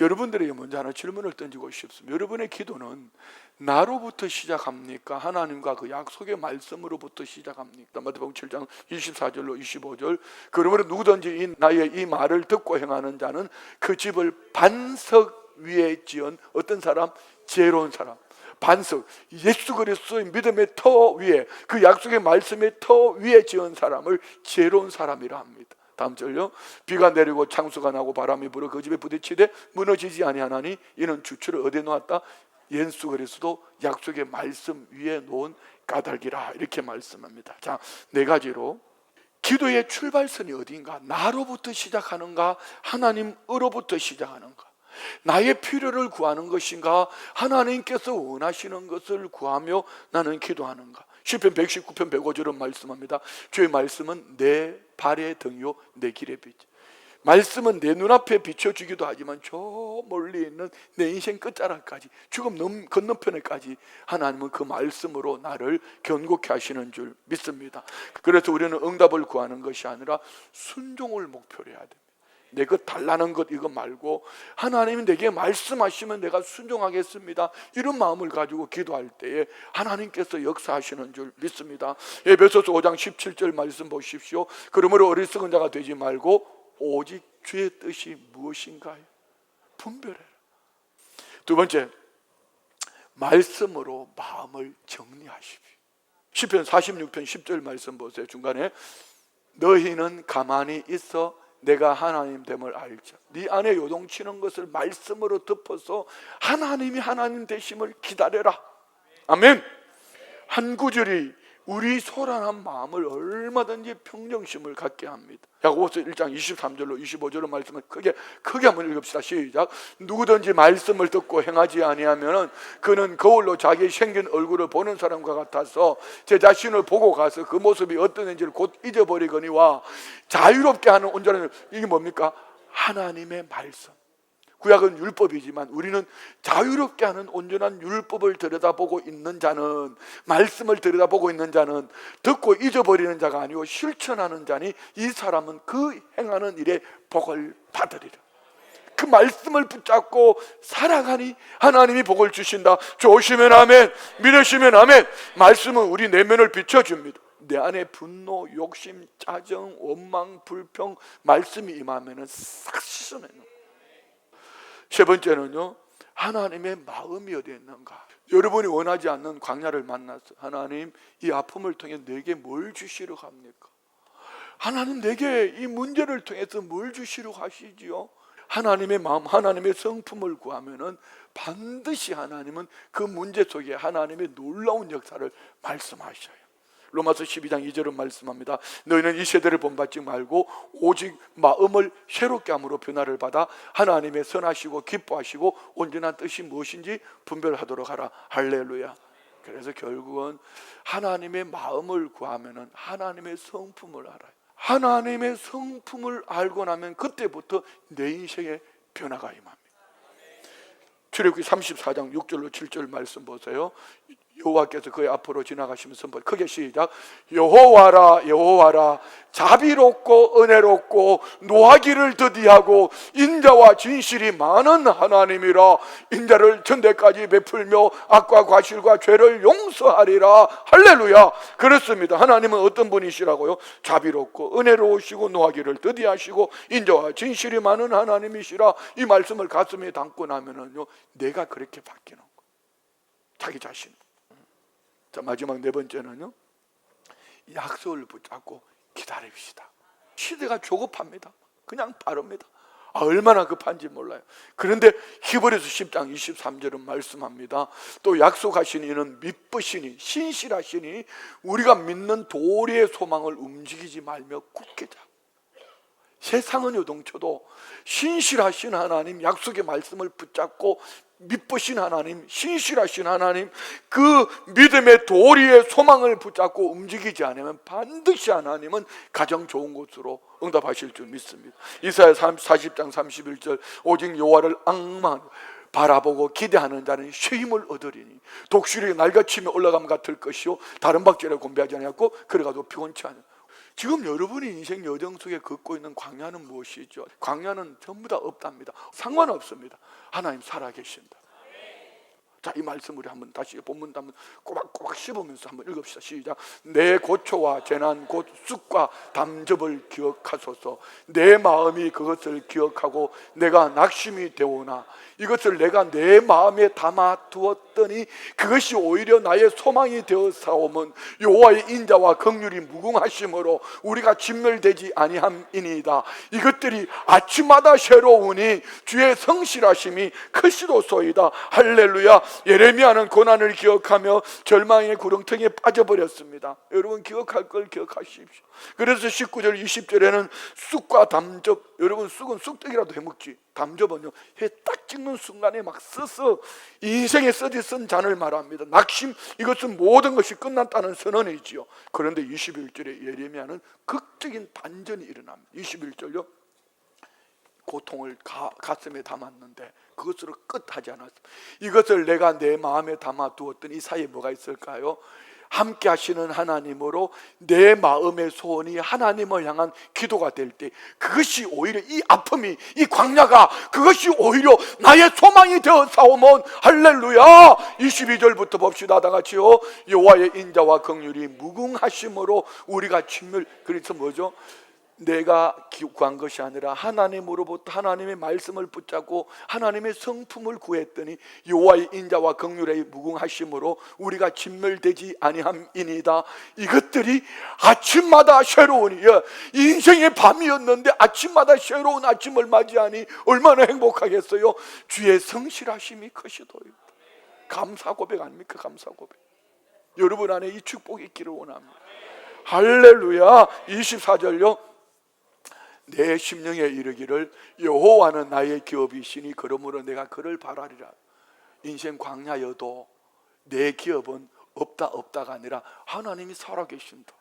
여러분들에게 먼저 하나 질문을 던지고 싶습니다. 여러분의 기도는 나로부터 시작합니까? 하나님과 그 약속의 말씀으로부터 시작합니까? 마태복음 7장 24절로 25절. 그러므로 누구든지 나의 이 말을 듣고 행하는 자는 그 집을 반석 위에 지은 어떤 사람? 지혜로운 사람. 반석, 예수 그리스도의 믿음의 터 위에, 그 약속의 말씀의 터 위에 지은 사람을 지혜로운 사람이라 합니다. 다음 절요. 비가 내리고 창수가 나고 바람이 불어 그 집에 부딪히되 무너지지 아니하나니 이는 주추를 어디에 놓았다? 예수 그리스도 약속의 말씀 위에 놓은 까닭이라, 이렇게 말씀합니다. 자, 네 가지로 기도의 출발선이 어디인가? 나로부터 시작하는가? 하나님으로부터 시작하는가? 나의 필요를 구하는 것인가? 하나님께서 원하시는 것을 구하며 나는 기도하는가? 시편 119편 105절은 말씀합니다. 주의 말씀은 내 발의 등이요 내 길의 빛. 말씀은 내 눈앞에 비춰주기도 하지만 저 멀리 있는 내 인생 끝자락까지, 죽음 건너편에까지 하나님은 그 말씀으로 나를 견고케 하시는 줄 믿습니다. 그래서 우리는 응답을 구하는 것이 아니라 순종을 목표로 해야 됩니다. 내 것 달라는 것 이거 말고 하나님이 내게 말씀하시면 내가 순종하겠습니다, 이런 마음을 가지고 기도할 때에 하나님께서 역사하시는 줄 믿습니다. 에베소서 5장 17절 말씀 보십시오. 그러므로 어리석은 자가 되지 말고 오직 주의 뜻이 무엇인가요? 분별해라. 두 번째, 말씀으로 마음을 정리하십시오. 시편 46편 10절 말씀 보세요. 중간에 너희는 가만히 있어 내가 하나님 됨을 알자. 네 안에 요동치는 것을 말씀으로 덮어서 하나님이 하나님 되심을 기다려라. 아멘. 한 구절이 우리 소란한 마음을 얼마든지 평정심을 갖게 합니다. 야고보서 1장 23절로 25절로 말씀을 크게 한번 읽읍시다. 시작. 누구든지 말씀을 듣고 행하지 아니하면 그는 거울로 자기 생긴 얼굴을 보는 사람과 같아서 제 자신을 보고 가서 그 모습이 어떠한지를 곧 잊어버리거니와 자유롭게 하는 온전한, 이게 뭡니까? 하나님의 말씀. 구약은 율법이지만 우리는 자유롭게 하는 온전한 율법을 들여다보고 있는 자는, 말씀을 들여다보고 있는 자는 듣고 잊어버리는 자가 아니고 실천하는 자니 이 사람은 그 행하는 일에 복을 받으리라. 그 말씀을 붙잡고 살아가니 하나님이 복을 주신다. 좋으시면 아멘, 믿으시면 아멘. 말씀은 우리 내면을 비춰줍니다. 내 안에 분노, 욕심, 짜증, 원망, 불평, 말씀이 임하면 싹 씻어내는. 세 번째는요, 하나님의 마음이 어디에 있는가? 여러분이 원하지 않는 광야를 만나서 하나님 이 아픔을 통해 내게 뭘 주시려 합니까? 하나님 내게 이 문제를 통해서 뭘 주시려 하시지요? 하나님의 마음, 하나님의 성품을 구하면은 반드시 하나님은 그 문제 속에 하나님의 놀라운 역사를 말씀하셔요. 로마서 12장 2절은 말씀합니다. 너희는 이 세대를 본받지 말고 오직 마음을 새롭게 함으로 변화를 받아 하나님의 선하시고 기뻐하시고 온전한 뜻이 무엇인지 분별하도록 하라. 할렐루야. 그래서 결국은 하나님의 마음을 구하면은 하나님의 성품을 알아요. 하나님의 성품을 알고 나면 그때부터 내 인생에 변화가 임합니다. 출애굽기 34장 6절로 7절 말씀 보세요. 여호와께서 그의 앞으로 지나가시면서 크게 시작. 여호와라 여호와라 자비롭고 은혜롭고 노하기를 더디하고 인자와 진실이 많은 하나님이라. 인자를 전대까지 베풀며 악과 과실과 죄를 용서하리라. 할렐루야. 그렇습니다. 하나님은 어떤 분이시라고요? 자비롭고 은혜로우시고 노하기를 더디하시고 인자와 진실이 많은 하나님이시라. 이 말씀을 가슴에 담고 나면은요, 내가 그렇게 바뀌는 거예요. 자기 자신. 자, 마지막 네 번째는요, 약속을 붙잡고 기다립시다. 시대가 조급합니다. 그냥 빠릅니다. 얼마나 급한지 몰라요. 그런데 히브리서 10장 23절은 말씀합니다. 또 약속하신 이는 미쁘시니 신실하시니 우리가 믿는 도리의 소망을 움직이지 말며 굳게 잡고. 세상은 요동쳐도 신실하신 하나님, 약속의 말씀을 붙잡고 미쁘신 하나님, 신실하신 하나님, 그 믿음의 도리의 소망을 붙잡고 움직이지 않으면 반드시 하나님은 가장 좋은 곳으로 응답하실 줄 믿습니다. 이사야 40장 31절 오직 여호와를 앙만 바라보고 기대하는 자는 쉼을 얻으리니 독수리 날개치며 올라감 같을 것이요 다른 박제를 공배하지 않았고 그래가도 피곤치 않아. 지금 여러분이 인생 여정 속에 걷고 있는 광야는 무엇이죠? 광야는 전부 다 없답니다. 상관없습니다. 하나님 살아계신다. 자, 이 말씀 우리 한번 다시 본문 한번 꼬박꼬박 씹으면서 한번 읽읍시다. 시작. 내 고초와 재난 곧 쑥과 담즙을 기억하소서. 내 마음이 그것을 기억하고 내가 낙심이 되오나 이것을 내가 내 마음에 담아 두었더니 그것이 오히려 나의 소망이 되어 사오면 여호와의 인자와 긍휼이 무궁하심으로 우리가 진멸되지 아니함이니이다. 이것들이 아침마다 새로우니 주의 성실하심이 크시도소이다. 할렐루야. 예레미야는 고난을 기억하며 절망의 구렁텅이에 빠져버렸습니다. 여러분 기억할 걸 기억하십시오. 그래서 19절 20절에는 쑥과 담즙, 여러분 쑥은 쑥떡이라도 해먹지, 담즙은요 해 딱 찍는 순간에 막 써서 인생의 써디 쓴 잔을 말합니다. 낙심, 이것은 모든 것이 끝났다는 선언이지요. 그런데 21절에 예레미야는 극적인 반전이 일어납니다. 21절요, 고통을 가슴에 담았는데 그것으로 끝하지 않았습니다. 이것을 내가 내 마음에 담아 두었더니 이 사이에 뭐가 있을까요? 함께 하시는 하나님으로 내 마음의 소원이 하나님을 향한 기도가 될 때 그것이 오히려 이 아픔이, 이 광야가 그것이 오히려 나의 소망이 되어 사오면 할렐루야. 22절부터 봅시다. 다 같이요. 여호와의 인자와 긍휼이 무궁하심으로 우리가 진멸, 그래서 뭐죠? 내가 구한 것이 아니라 하나님으로부터 하나님의 말씀을 붙잡고 하나님의 성품을 구했더니 여호와의 인자와 긍휼의 무궁하심으로 우리가 진멸되지 아니함이니이다. 이것들이 아침마다 새로우니, 인생의 밤이었는데 아침마다 새로운 아침을 맞이하니 얼마나 행복하겠어요. 주의 성실하심이 크시도다. 감사 고백 아닙니까? 감사 고백. 여러분 안에 이 축복이 있기를 원합니다. 할렐루야. 24절요. 내 심령에 이르기를 여호와는 나의 기업이시니 그러므로 내가 그를 바라리라. 인생 광야여도 내 기업은 없다가 아니라 하나님이 살아계신다.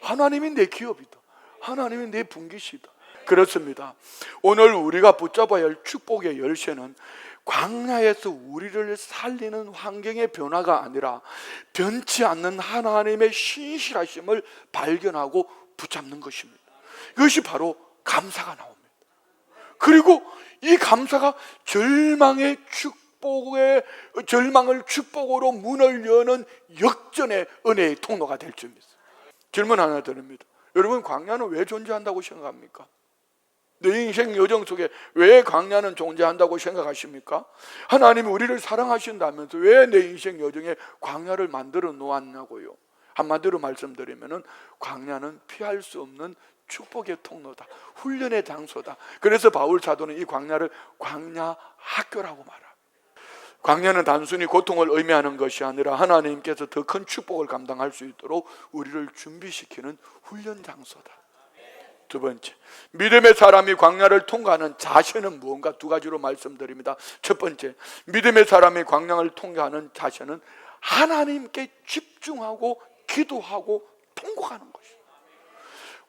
하나님이 내 기업이다. 하나님이 내 분기시다. 그렇습니다. 오늘 우리가 붙잡아야 할 축복의 열쇠는 광야에서 우리를 살리는 환경의 변화가 아니라 변치 않는 하나님의 신실하심을 발견하고 붙잡는 것입니다. 이것이 바로 감사가 나옵니다. 그리고 이 감사가 절망을 축복으로 문을 여는 역전의 은혜의 통로가 될 줄 믿습니다. 질문 하나 드립니다. 여러분, 광야는 왜 존재한다고 생각합니까? 내 인생 여정 속에 왜 광야는 존재한다고 생각하십니까? 하나님이 우리를 사랑하신다면서 왜 내 인생 여정에 광야를 만들어 놓았냐고요. 한마디로 말씀드리면 광야는 피할 수 없는 축복의 통로다. 훈련의 장소다. 그래서 바울 사도는 이 광야를 광야 학교라고 말합니다. 광야는 단순히 고통을 의미하는 것이 아니라 하나님께서 더 큰 축복을 감당할 수 있도록 우리를 준비시키는 훈련 장소다. 두 번째, 믿음의 사람이 광야를 통과하는 자세는 무언가? 두 가지로 말씀드립니다. 첫 번째, 믿음의 사람이 광야를 통과하는 자세는 하나님께 집중하고 기도하고 통곡하는 것입니다.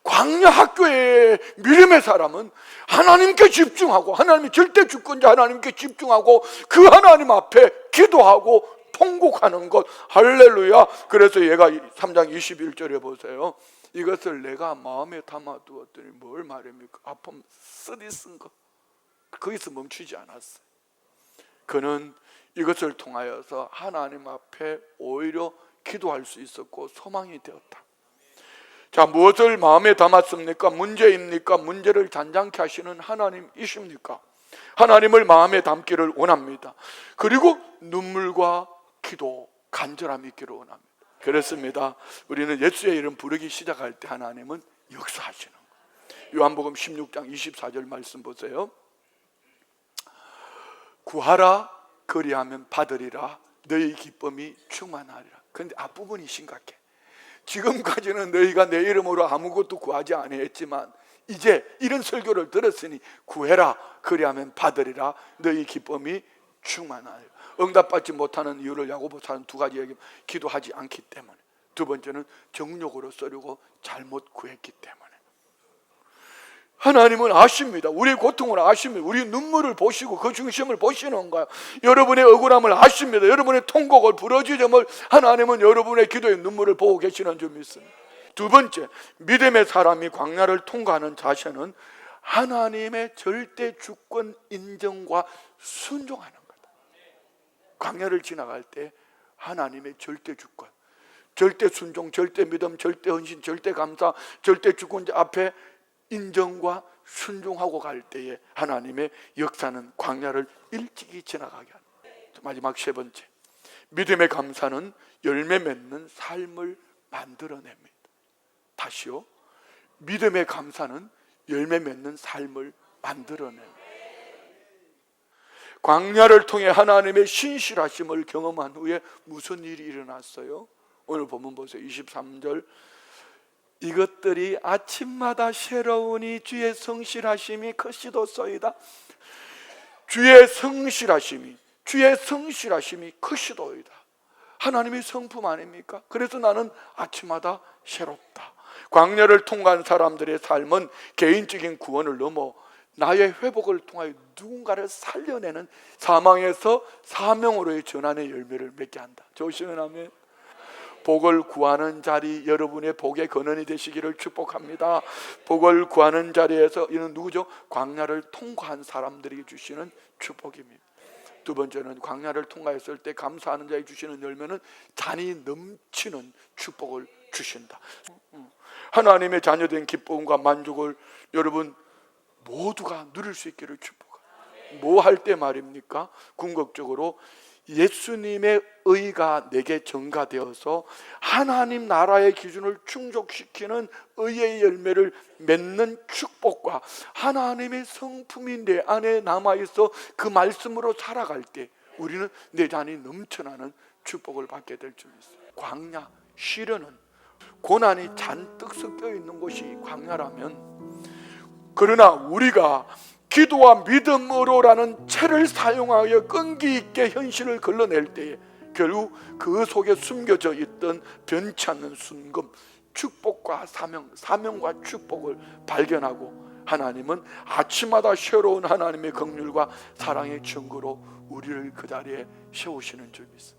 광야 학교의 믿음의 사람은 하나님께 집중하고, 하나님이 절대 주권자 하나님께 집중하고 그 하나님 앞에 기도하고 통곡하는 것. 할렐루야. 그래서 얘가 3장 21절에 보세요. 이것을 내가 마음에 담아두었더니 뭘 말입니까? 아픔 쓰디 쓴 것. 거기서 멈추지 않았어요. 그는 이것을 통하여서 하나님 앞에 오히려 기도할 수 있었고 소망이 되었다. 자, 무엇을 마음에 담았습니까? 문제입니까? 문제를 잔잔케 하시는 하나님이십니까? 하나님을 마음에 담기를 원합니다. 그리고 눈물과 기도, 간절함이 있기를 원합니다. 그렇습니다. 우리는 예수의 이름 부르기 시작할 때 하나님은 역사하시는 거예요. 요한복음 16장 24절 말씀 보세요. 구하라 그리하면 받으리라 너희 기쁨이 충만하리라. 그런데 앞부분이 심각해. 지금까지는 너희가 내 이름으로 아무것도 구하지 아니했지만 이제 이런 설교를 들었으니 구해라 그리하면 받으리라 너희 기쁨이 충만하리라. 응답받지 못하는 이유를 야고보서는 두 가지 얘기. 기도하지 않기 때문에, 두 번째는 정욕으로 쓰려고 잘못 구했기 때문에. 하나님은 아십니다. 우리의 고통을 아십니다. 우리의 눈물을 보시고 그 중심을 보시는 거예요. 여러분의 억울함을 아십니다. 여러분의 통곡을 부러지점을 하나님은 여러분의 기도의 눈물을 보고 계시는 줄 믿습니다. 두 번째, 믿음의 사람이 광야를 통과하는 자세는 하나님의 절대 주권 인정과 순종하는 거다. 광야를 지나갈 때 하나님의 절대 주권, 절대 순종, 절대 믿음, 절대 헌신, 절대 감사, 절대 주권자 앞에 인정과 순종하고 갈 때에 하나님의 역사는 광야를 일찍이 지나가게 합니다. 마지막 세 번째, 믿음의 감사는 열매 맺는 삶을 만들어냅니다. 다시요, 믿음의 감사는 열매 맺는 삶을 만들어냅니다. 광야를 통해 하나님의 신실하심을 경험한 후에 무슨 일이 일어났어요? 오늘 본문 보세요. 23절, 이것들이 아침마다 새로우니 주의 성실하심이 크시도소이다. 주의 성실하심이 크시도이다. 하나님의 성품 아닙니까? 그래서 나는 아침마다 새롭다. 광야를 통과한 사람들의 삶은 개인적인 구원을 넘어 나의 회복을 통하여 누군가를 살려내는 사망에서 사명으로의 전환의 열매를 맺게 한다. 조심은 아멘. 복을 구하는 자리, 여러분의 복의 근원이 되시기를 축복합니다. 복을 구하는 자리에서, 이는 누구죠? 광야를 통과한 사람들에게 주시는 축복입니다. 두 번째는 광야를 통과했을 때 감사하는 자에게 주시는 열매는 잔이 넘치는 축복을 주신다. 하나님의 자녀된 기쁨과 만족을 여러분 모두가 누릴 수 있기를 축복합니다. 뭐 할 때 말입니까? 궁극적으로 예수님의 의가 내게 전가되어서 하나님 나라의 기준을 충족시키는 의의 열매를 맺는 축복과 하나님의 성품이 내 안에 남아있어 그 말씀으로 살아갈 때 우리는 내 잔이 넘쳐나는 축복을 받게 될 줄 있어요. 광야, 시련은 고난이 잔뜩 섞여 있는 곳이 광야라면, 그러나 우리가 기도와 믿음으로라는 채를 사용하여 끈기 있게 현실을 걸러낼 때에 결국 그 속에 숨겨져 있던 변치 않는 순금, 축복과 사명과 축복을 발견하고 하나님은 아침마다 새로운 하나님의 긍휼과 사랑의 증거로 우리를 그 자리에 세우시는 줄 믿습니다.